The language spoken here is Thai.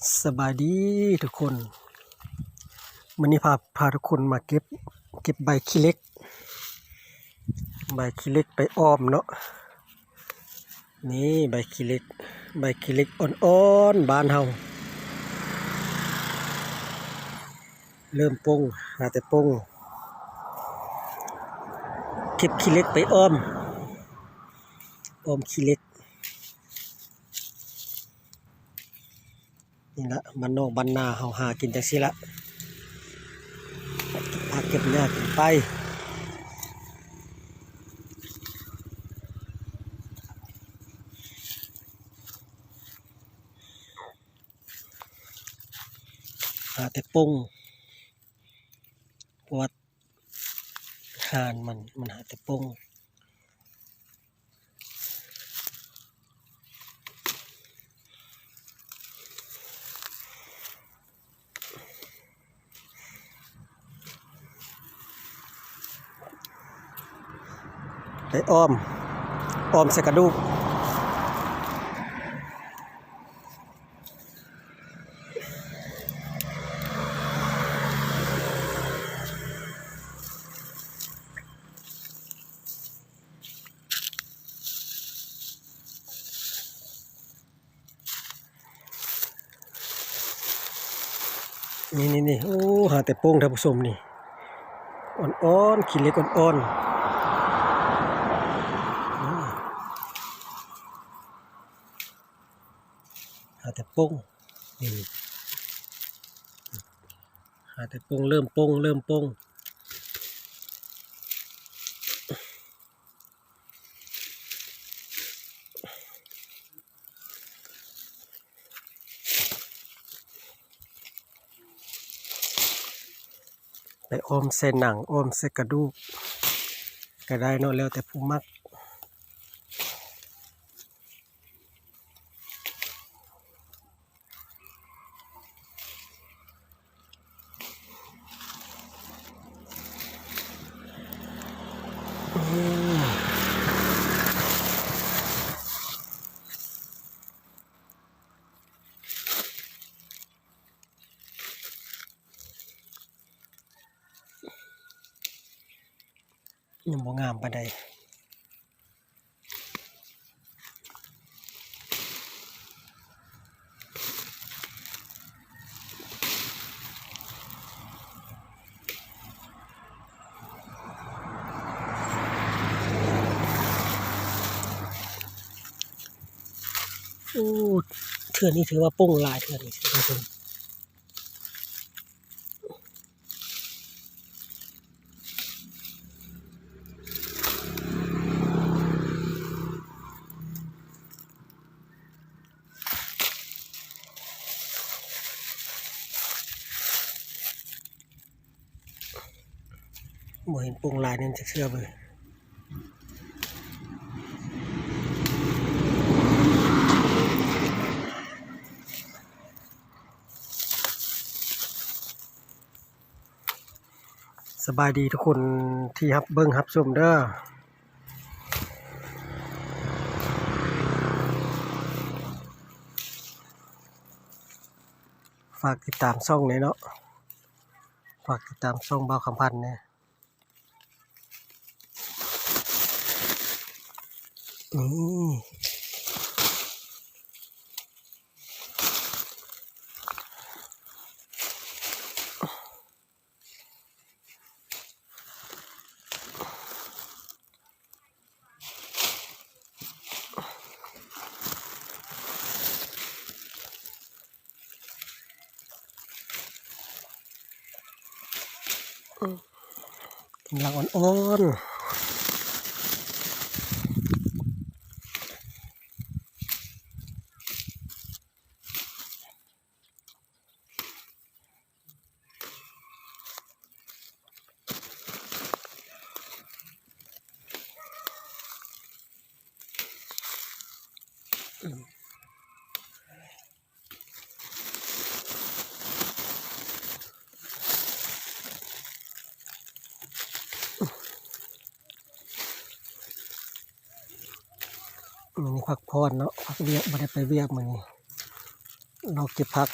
สบายดีทุกคนวันนี้พาทุกคนมาเก็บใบขี้เหล็กไปอ้อมเนาะนี่ใบขี้เหล็กอ่อนๆบ้านเฮาเริ่มป่งหาแต่ป่งเก็บขี้เหล็กไปอ้อมขี้เหล็กนี่ละบ้านนอกบ้านนาเฮาหากินจังซี่ละพาเก็บหญ้ากินไปหาแต่ป่งเพราะว่าหานมันหาแต่ป่งไปอ้อมใส่กระดูกนี่โอ้หาแต่โป้งท่านผู้ชมนี่อ่อนๆขี้เหล็กอ่อนๆหาแต่โป้งนี่หาแต่โป้งเริ่มโป้งไปอ้อมใส่หนังอ้อมใส่กระดูกก็ได้เนาะแล้วแต่ผู้มักยังบ่งามปานใดโอ้เทื่อนี้ถือว่าโป้งหลายเทื่อนี้ทุกคนบ่เห็นโป้งหลายนั่นจักเทื่อเบิ่งสบายดีทุกคนที่รับเบิ่งรับชมเด้อฝากติดตามช่องหน่อยเนาะฝากติดตามช่องบ่าวคำพันธ์เนี่ยนี่กำลังอ่อนๆมื้อนี้พักผ่อนเนาะพักเวียกบ่ได้ไปเวียกมื้อนี้ เราเก็บผัก